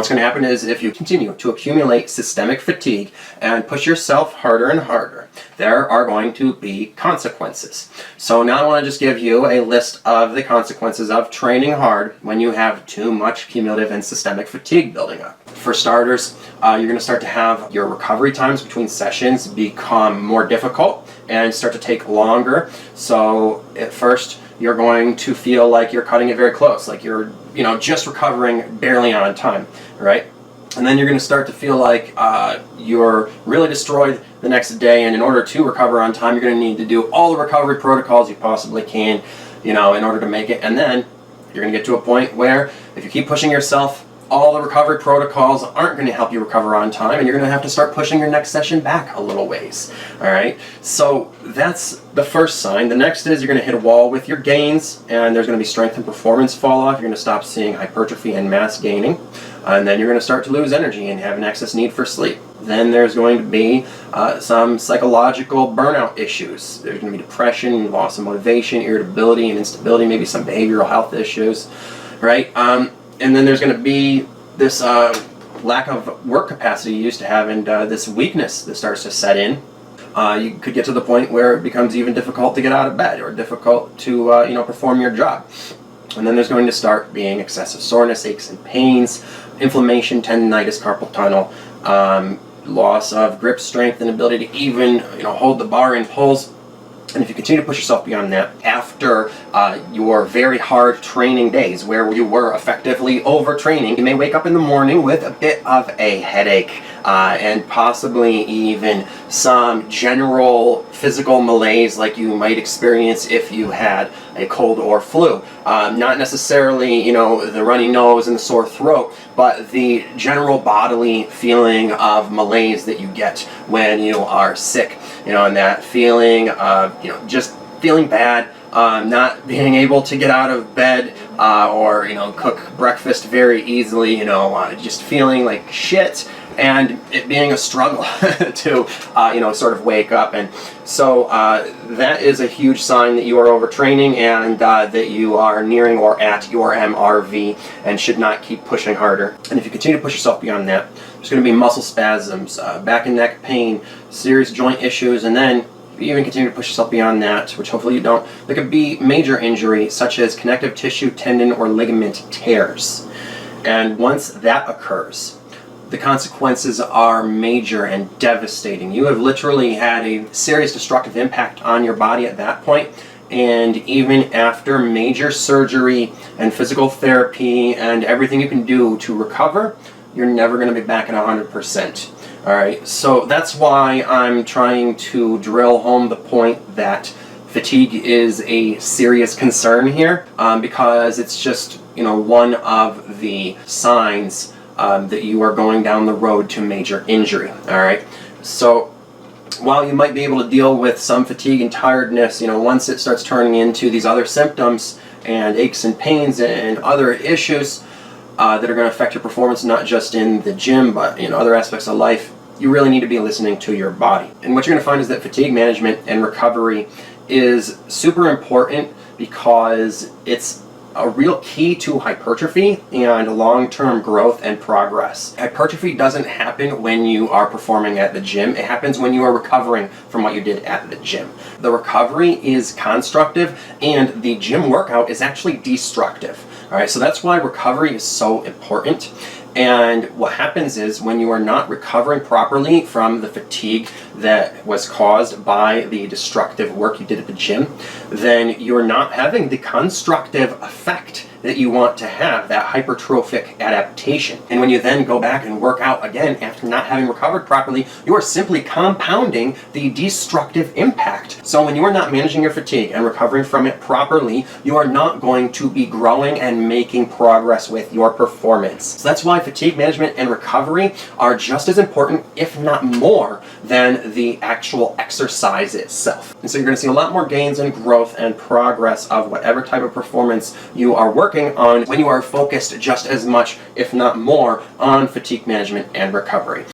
what's going to happen is if you continue to accumulate systemic fatigue and push yourself harder and harder, there are going to be consequences. So now I want to just give you a list of the consequences of training hard when you have too much cumulative and systemic fatigue building up. For starters, you're going to start to have your recovery times between sessions become more difficult and start to take longer. So at first, you're going to feel like you're cutting it very close, like you're just recovering barely on time, right? And then you're going to start to feel like you're really destroyed the next day, and in order to recover on time, you're going to need to do all the recovery protocols you possibly can, in order to make it. And then you're going to get to a point where if you keep pushing yourself, all the recovery protocols aren't going to help you recover on time, and you're going to have to start pushing your next session back a little ways. All right, so that's the first sign. The next is you're going to hit a wall with your gains, and there's going to be strength and performance fall off. You're going to stop seeing hypertrophy and mass gaining, and then you're going to start to lose energy and have an excess need for sleep. Then there's going to be some psychological burnout issues. There's going to be depression, loss of motivation, irritability and instability, maybe some behavioral health issues, right? And then there's going to be this lack of work capacity you used to have, and this weakness that starts to set in. You could get to the point where it becomes even difficult to get out of bed or difficult to perform your job. And then there's going to start being excessive soreness, aches and pains, inflammation, tendonitis, carpal tunnel, loss of grip strength and ability to even hold the bar in pulls. And if you continue to push yourself beyond that, after your very hard training days where you were effectively overtraining, you may wake up in the morning with a bit of a headache and possibly even some general physical malaise like you might experience if you had a cold or flu. Not necessarily, the runny nose and the sore throat, but the general bodily feeling of malaise that you get when you are sick. And that feeling of, just feeling bad, not being able to get out of bed or, cook breakfast very easily, just feeling like shit, and it being a struggle to, sort of wake up. And so that is a huge sign that you are overtraining and that you are nearing or at your MRV and should not keep pushing harder. And if you continue to push yourself beyond that, there's going to be muscle spasms, back and neck pain, serious joint issues, and then if you even continue to push yourself beyond that, which hopefully you don't, there could be major injury such as connective tissue, tendon, or ligament tears. And once that occurs, the consequences are major and devastating. You have literally had a serious destructive impact on your body at that point, and even after major surgery and physical therapy and everything you can do to recover, you're never going to be back at 100%. All right, so that's why I'm trying to drill home the point that fatigue is a serious concern here, because it's just one of the signs that you are going down the road to major injury. All right, so while you might be able to deal with some fatigue and tiredness, once it starts turning into these other symptoms and aches and pains and other issues that are going to affect your performance, not just in the gym, but in other aspects of life, you really need to be listening to your body. And what you're going to find is that fatigue management and recovery is super important because it's a real key to hypertrophy and long-term growth and progress. Hypertrophy doesn't happen when you are performing at the gym. It happens when you are recovering from what you did at the gym. The recovery is constructive and the gym workout is actually destructive. All right, so that's why recovery is so important. And what happens is when you are not recovering properly from the fatigue that was caused by the destructive work you did at the gym, then you're not having the constructive effect that you want to have, that hypertrophic adaptation. And when you then go back and work out again after not having recovered properly, you are simply compounding the destructive impact. So when you are not managing your fatigue and recovering from it properly, you are not going to be growing and making progress with your performance. So that's why fatigue management and recovery are just as important, if not more, than the actual exercise itself. And so you're going to see a lot more gains and growth and progress of whatever type of performance you are working on when you are focused just as much, if not more, on fatigue management and recovery.